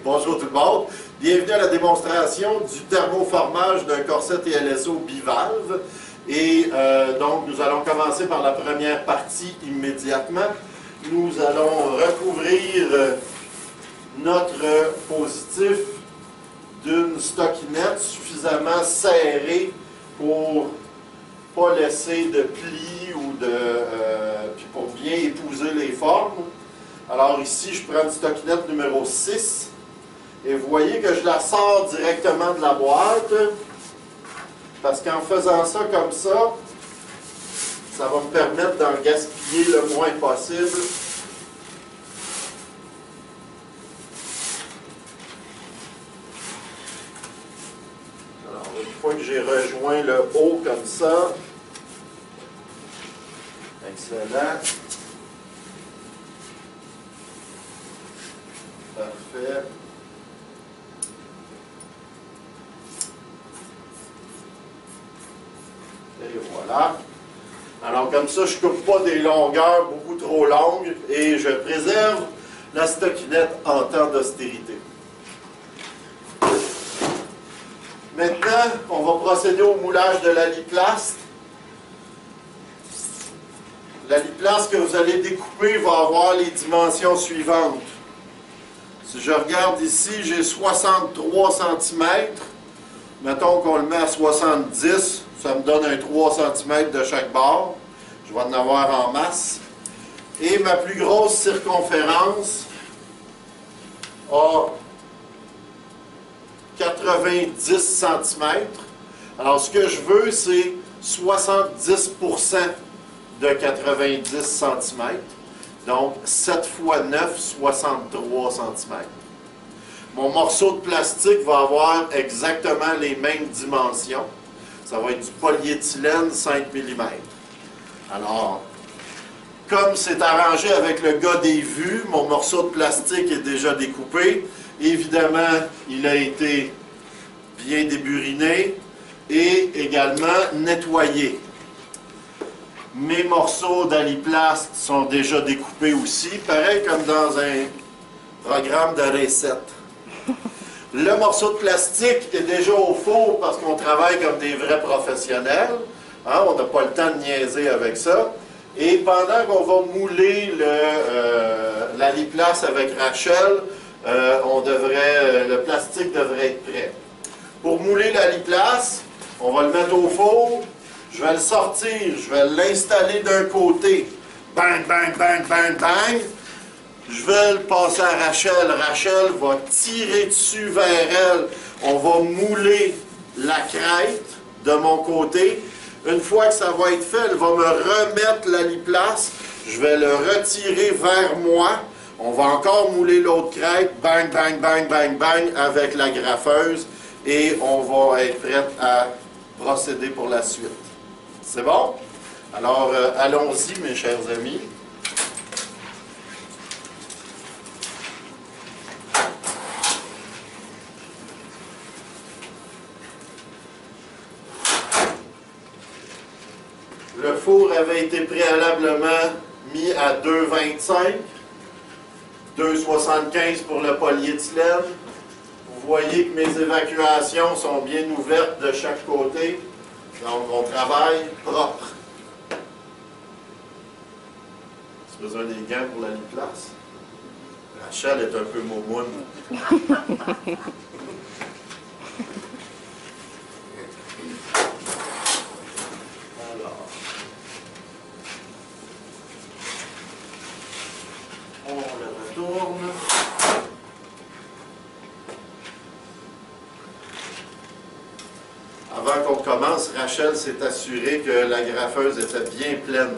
Bonjour tout le monde. Bienvenue à la démonstration du thermoformage d'un corset TLSO bivalve. Et donc, nous allons commencer par la première partie immédiatement. Nous allons recouvrir notre positif d'une stockinette suffisamment serrée pour ne pas laisser de plis ou puis pour bien épouser les formes. Alors ici, je prends une stockinette numéro 6 et vous voyez que je la sors directement de la boîte parce qu'en faisant ça comme ça, ça va me permettre d'en gaspiller le moins possible. Alors, une fois que j'ai rejoint le haut comme ça, excellent. Parfait. Et voilà. Alors comme ça, je ne coupe pas des longueurs beaucoup trop longues et je préserve la stockinette en temps d'austérité. Maintenant, on va procéder au moulage de l'aliplaste. L'aliplaste que vous allez découper va avoir les dimensions suivantes. Si je regarde ici, j'ai 63 cm. Mettons qu'on le met à 70, ça me donne un 3 cm de chaque bord. Je vais en avoir en masse. Et ma plus grosse circonférence a 90 cm. Alors, ce que je veux, c'est 70% de 90 cm. Donc, 7 x 9, 63 cm. Mon morceau de plastique va avoir exactement les mêmes dimensions. Ça va être du polyéthylène 5 mm. Alors, comme c'est arrangé avec le gars des vues, mon morceau de plastique est déjà découpé. Évidemment, il a été bien déburiné et également nettoyé. Mes morceaux d'aliplaste sont déjà découpés aussi, pareil comme dans un programme de recette. Le morceau de plastique est déjà au four parce qu'on travaille comme des vrais professionnels. Hein, on n'a pas le temps de niaiser avec ça. Et pendant qu'on va mouler l'aliplaste avec Rachel, le plastique devrait être prêt. Pour mouler l'aliplaste, on va le mettre au four. Je vais le sortir, je vais l'installer d'un côté. Bang, bang, bang, bang, bang. Je vais le passer à Rachel. Rachel va tirer dessus vers elle. On va mouler la crête de mon côté. Une fois que ça va être fait, elle va me remettre l'aliplaste. Je vais le retirer vers moi. On va encore mouler l'autre crête. Bang, bang, bang, bang, bang avec la graffeuse. Et on va être prête à procéder pour la suite. C'est bon? Alors, allons-y, mes chers amis. Le four avait été préalablement mis à 2,25, 2,75 pour le polyéthylène. Vous voyez que mes évacuations sont bien ouvertes de chaque côté. Donc, on travaille propre. Tu as besoin des gants pour l'aliplaste? Rachel est un peu moumoune. Alors, on le retourne. Avant qu'on commence, Rachel s'est assurée que la graffeuse était bien pleine.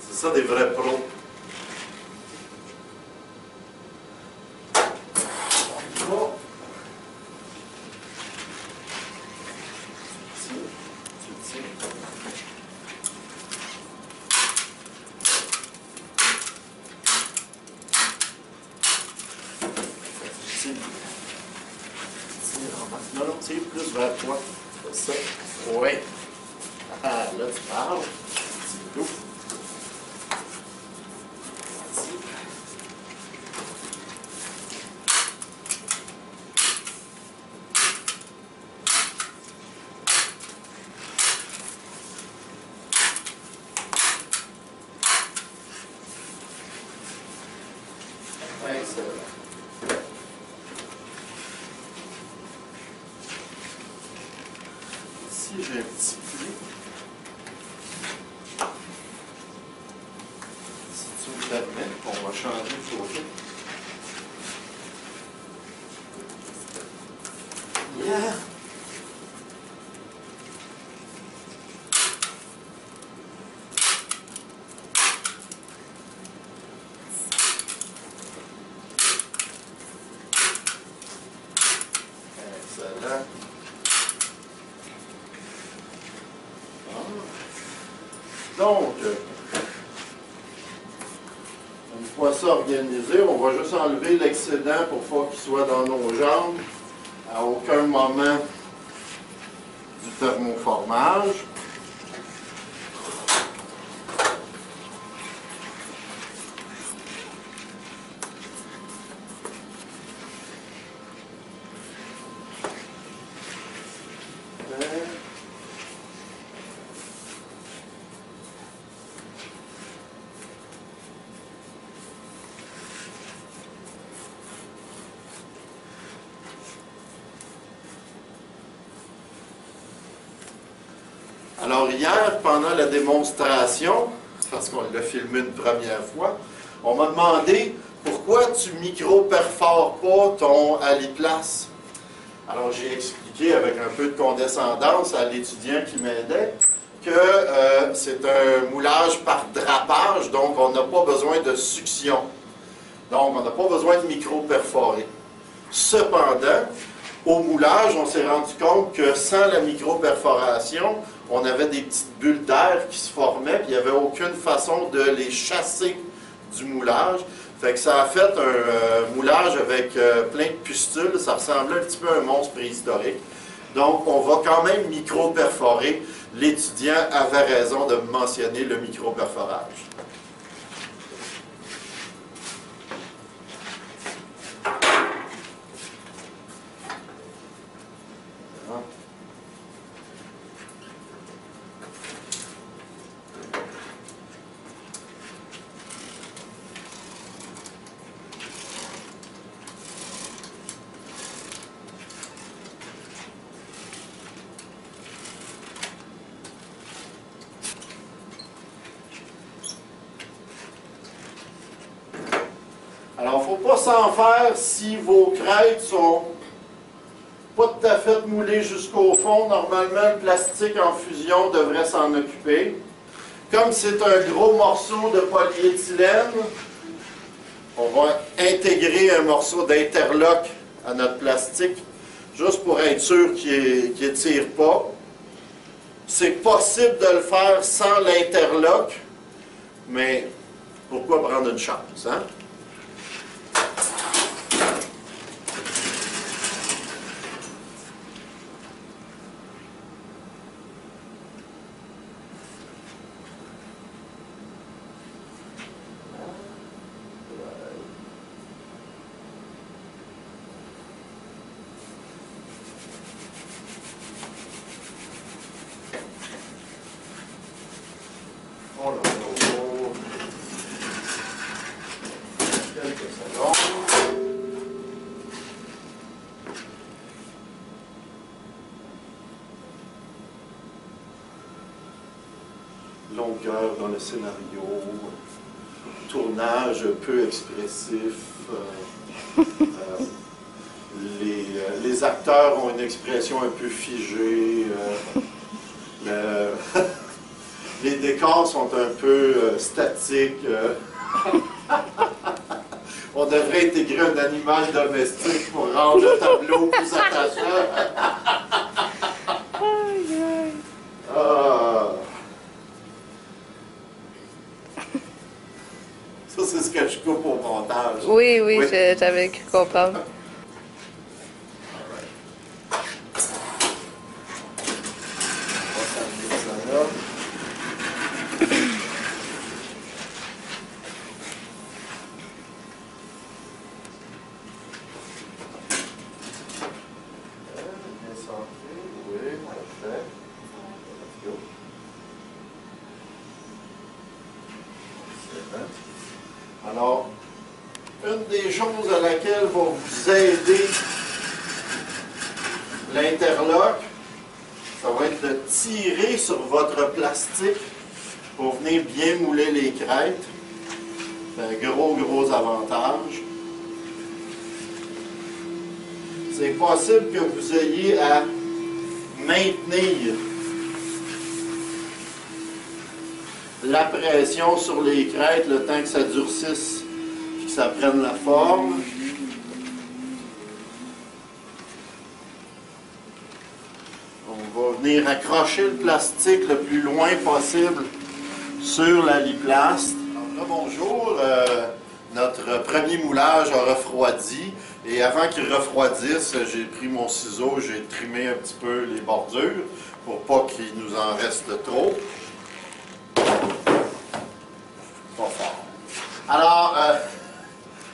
C'est ça des vrais pros. Bon. Tu tiens. Non, non, tire plus vers toi. C'est ça. Oui. Ah, là, tu parles. C'est tout. Excellent. Ici, j'ai un petit pli. Si tu me permets, on va changer de côté. Yeah. Excellent. Donc, une fois ça organisé, on va juste enlever l'excédent pour pas qu'il soit dans nos jambes à aucun moment du thermoformage. Alors hier, pendant la démonstration, parce qu'on l'a filmé une première fois, on m'a demandé pourquoi tu micro-perfores pas ton aliplace. Alors j'ai expliqué avec un peu de condescendance à l'étudiant qui m'aidait que c'est un moulage par drapage, donc on n'a pas besoin de succion. Donc on n'a pas besoin de micro-perforer. Cependant, au moulage, on s'est rendu compte que sans la micro-perforation, on avait des petites bulles d'air qui se formaient, puis il n'y avait aucune façon de les chasser du moulage. Fait que ça a fait un moulage avec plein de pustules, ça ressemblait un petit peu à un monstre préhistorique. Donc, on va quand même micro-perforer. L'étudiant avait raison de mentionner le micro-perforage. Alors, il ne faut pas s'en faire si vos crêtes sont pas tout à fait moulées jusqu'au fond. Normalement, le plastique en fusion devrait s'en occuper. Comme c'est un gros morceau de polyéthylène, on va intégrer un morceau d'interlock à notre plastique, juste pour être sûr qu'il n'étire pas. C'est possible de le faire sans l'interlock, mais pourquoi prendre une chance, hein? Oh là là. Quelques secondes. Longueur dans le scénario. Tournage peu expressif. Les acteurs ont une expression un peu figée. Les décors sont un peu statiques. On devrait intégrer un animal domestique pour rendre le tableau plus attachant. Ah. Ça, c'est ce que je coupe au montage. Oui, oui, j'avais cru comprendre. Alors, Une des choses à laquelle va vous aider l'interlock, ça va être de tirer sur votre plastique pour venir bien mouler les crêtes. C'est un gros avantage. C'est possible que vous ayez à maintenir la pression sur les crêtes le temps que ça durcisse et que ça prenne la forme. On va venir accrocher le plastique le plus loin possible sur la liplaste. Alors là, bonjour, notre premier moulage a refroidi et avant qu'il refroidisse, j'ai pris mon ciseau, j'ai trimé un petit peu les bordures pour pas qu'il nous en reste trop. Pas fort. Alors,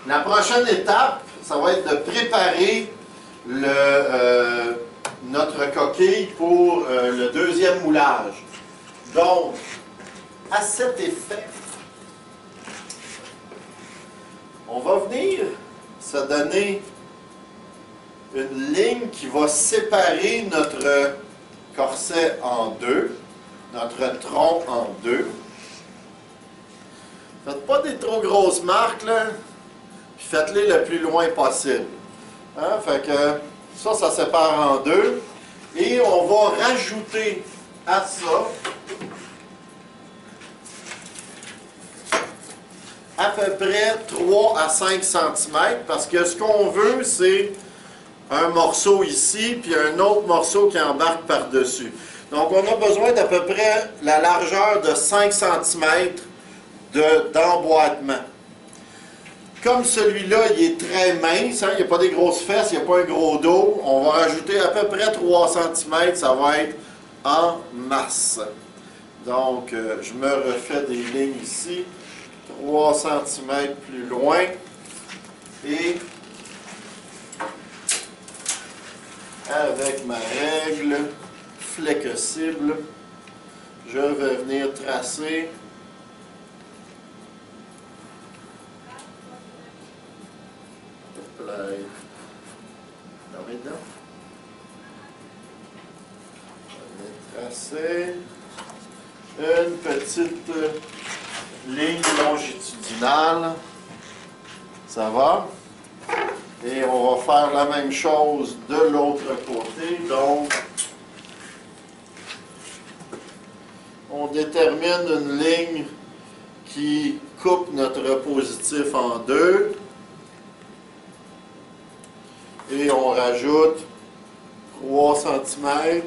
la prochaine étape, ça va être de préparer notre coquille pour le deuxième moulage. Donc, à cet effet, on va venir se donner une ligne qui va séparer notre corset en deux, notre tronc en deux. Faites pas des trop grosses marques, là, puis faites-les le plus loin possible. Hein? Fait que ça sépare en deux. Et on va rajouter à ça à peu près 3 à 5 cm parce que ce qu'on veut, c'est un morceau ici, puis un autre morceau qui embarque par-dessus. Donc, on a besoin d'à peu près la largeur de 5 cm d'emboîtement. Comme celui-là, il est très mince, hein, il n'y a pas des grosses fesses, il n'y a pas un gros dos, on va rajouter à peu près 3 cm, ça va être en masse. Donc, je me refais des lignes ici, 3 cm plus loin, et avec ma règle flexible, je vais venir tracer tracer une petite ligne longitudinale. Ça va? Et on va faire la même chose de l'autre côté. Donc, on détermine une ligne qui coupe notre positif en deux. Et on rajoute 3 cm,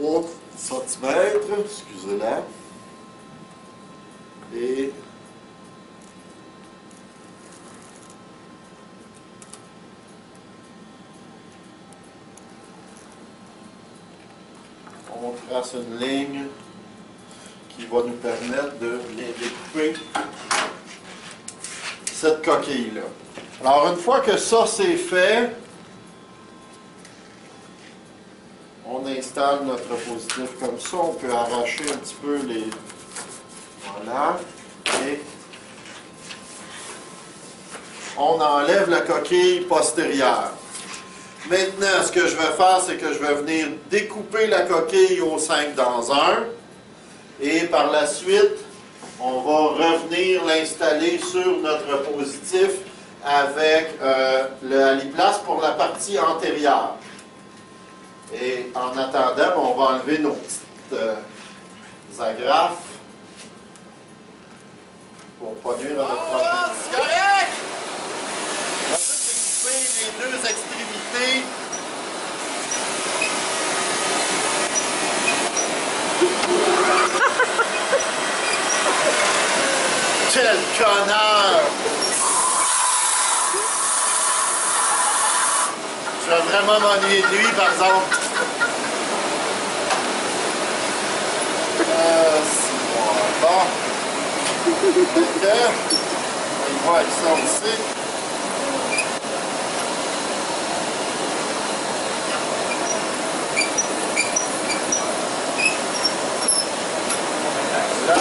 3 cm, excusez-la, et on trace une ligne qui va nous permettre de bien découper cette coquille-là. Alors, une fois que ça c'est fait, on installe notre positif comme ça. On peut arracher un petit peu les... Voilà. Et on enlève la coquille postérieure. Maintenant, ce que je vais faire, c'est que je vais venir découper la coquille au 5 dans 1. Et par la suite, on va revenir l'installer sur notre positif avec le aliplaste pour la partie antérieure. Et en attendant, on va enlever nos petites agrafes pour ne pas nuire à notre prochain. C'est correct! On va juste découper les deux extrémités. Quel connard! Je vais vraiment m'ennuyer de lui, par exemple. C'est bon. Ok. On y va avec ça aussi. Là.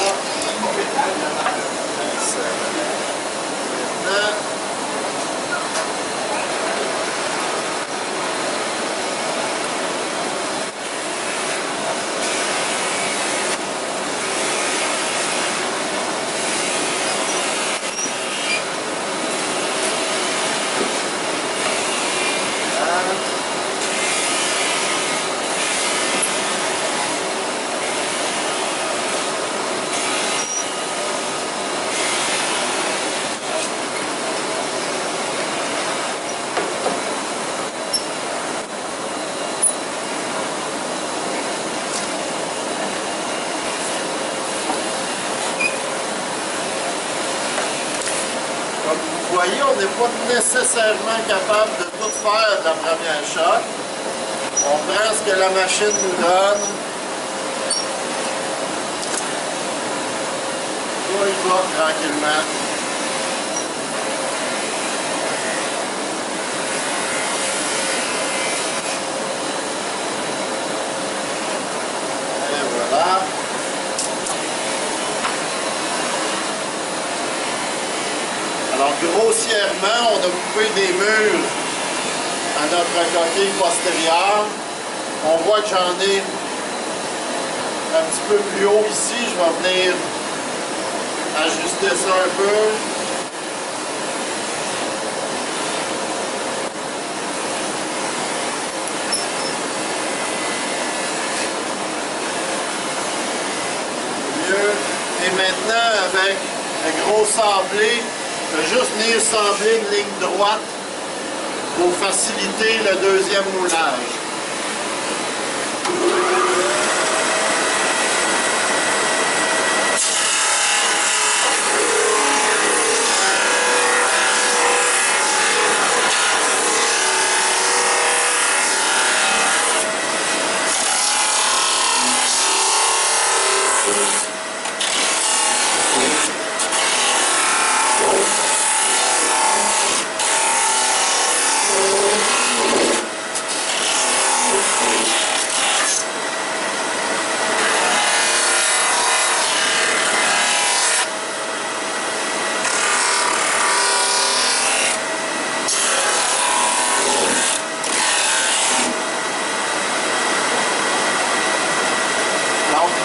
Vous voyez, on n'est pas nécessairement capable de tout faire de la première shot. On prend ce que la machine nous donne. On y va tranquillement. Et voilà. Alors, grossièrement, on a coupé des murs à notre coquille postérieure. On voit que j'en ai un petit peu plus haut ici. Je vais venir ajuster ça un peu. Mieux. Et maintenant, avec un gros sablé, je vais juste venir sabler une ligne droite pour faciliter le deuxième moulage.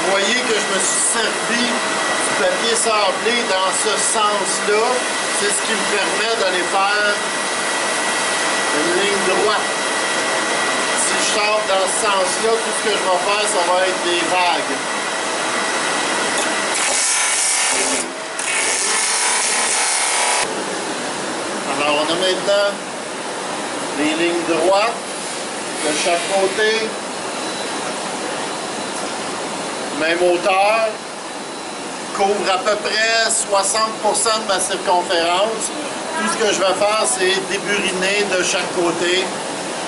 Vous voyez que je me suis servi du papier sablé dans ce sens-là. C'est ce qui me permet d'aller faire une ligne droite. Si je sors dans ce sens-là, tout ce que je vais faire, ça va être des vagues. Alors, on a maintenant des lignes droites de chaque côté. Même hauteur, couvre à peu près 60% de ma circonférence. Tout ce que je vais faire, c'est déburiner de chaque côté.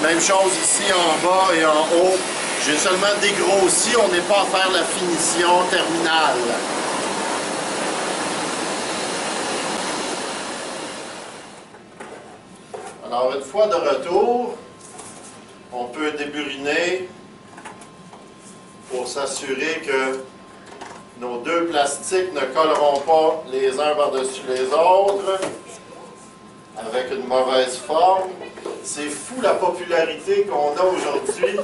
Même chose ici en bas et en haut. J'ai seulement dégrossi, on n'est pas à faire la finition terminale. Alors, une fois de retour, on peut déburiner pour s'assurer que nos deux plastiques ne colleront pas les uns par-dessus les autres avec une mauvaise forme. C'est fou la popularité qu'on a aujourd'hui.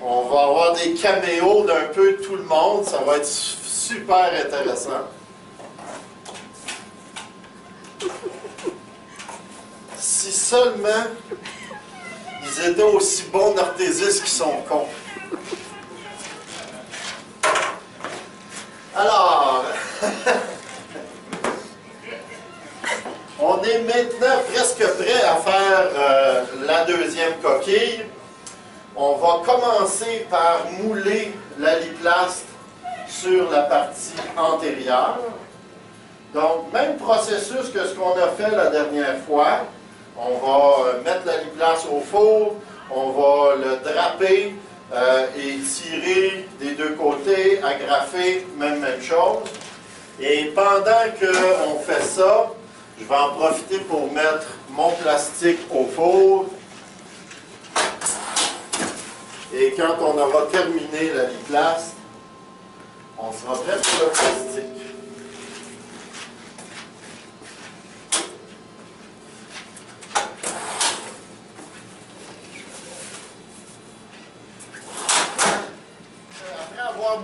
On va avoir des caméos d'un peu tout le monde. Ça va être super intéressant. Si seulement ils étaient aussi bons orthésistes qu'ils sont cons. Alors, on est maintenant presque prêt à faire la deuxième coquille. On va commencer par mouler la liplaste sur la partie antérieure. Donc, même processus que ce qu'on a fait la dernière fois. On va mettre la liplaste au four, on va le draper et tirer des deux côtés, agrafer, même chose. Et pendant qu'on fait ça, je vais en profiter pour mettre mon plastique au four. Et quand on aura terminé la liplaste, on sera prêt pour le plastique.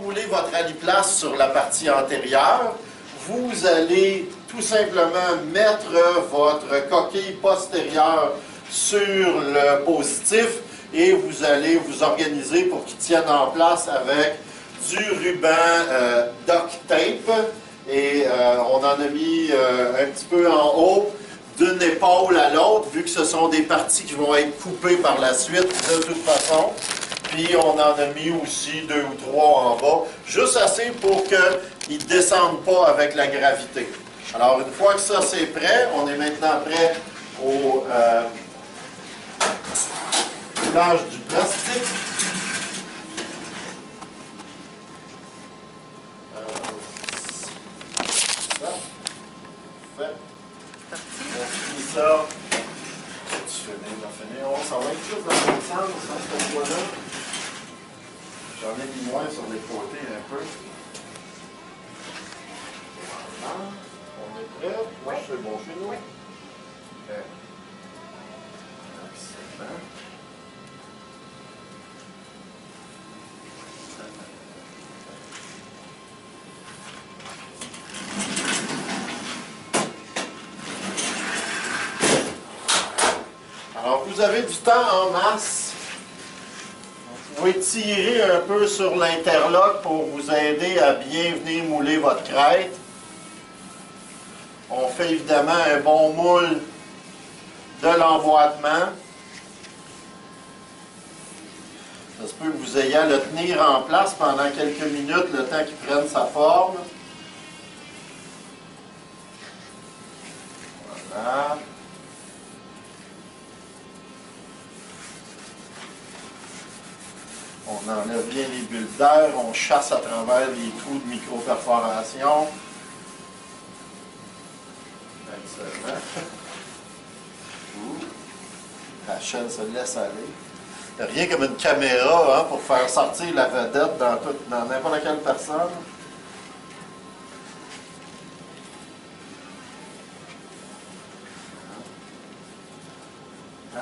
Mouler votre aliplaste sur la partie antérieure, vous allez tout simplement mettre votre coquille postérieure sur le positif et vous allez vous organiser pour qu'il tienne en place avec du ruban duct tape et on en a mis un petit peu en haut d'une épaule à l'autre vu que ce sont des parties qui vont être coupées par la suite de toute façon. Puis on en a mis aussi 2 ou 3 en bas, juste assez pour qu'ils ne descendent pas avec la gravité. Alors, une fois que ça c'est prêt, on est maintenant prêt au coulage du plastique. Ça. Fait. On finit ça. Tu finis. On s'en va être juste dans le sens, cette fois-là. J'en ai mis moins sur les côtés un peu. Voilà. On est prêt? Moi, je fais bon chez nous. Okay. Excellent. Alors, vous avez du temps en masse. Vous pouvez tirer un peu sur l'interlock pour vous aider à bien venir mouler votre crête. On fait évidemment un bon moule de l'emboîtement. Ça se peut que vous ayez à le tenir en place pendant quelques minutes, le temps qu'il prenne sa forme. Voilà. On enlève bien les bulles d'air, on chasse à travers les trous de micro-perforation. Excellent. Rachel se laisse aller. Rien comme une caméra pour faire sortir la vedette dans n'importe quelle personne. Hein?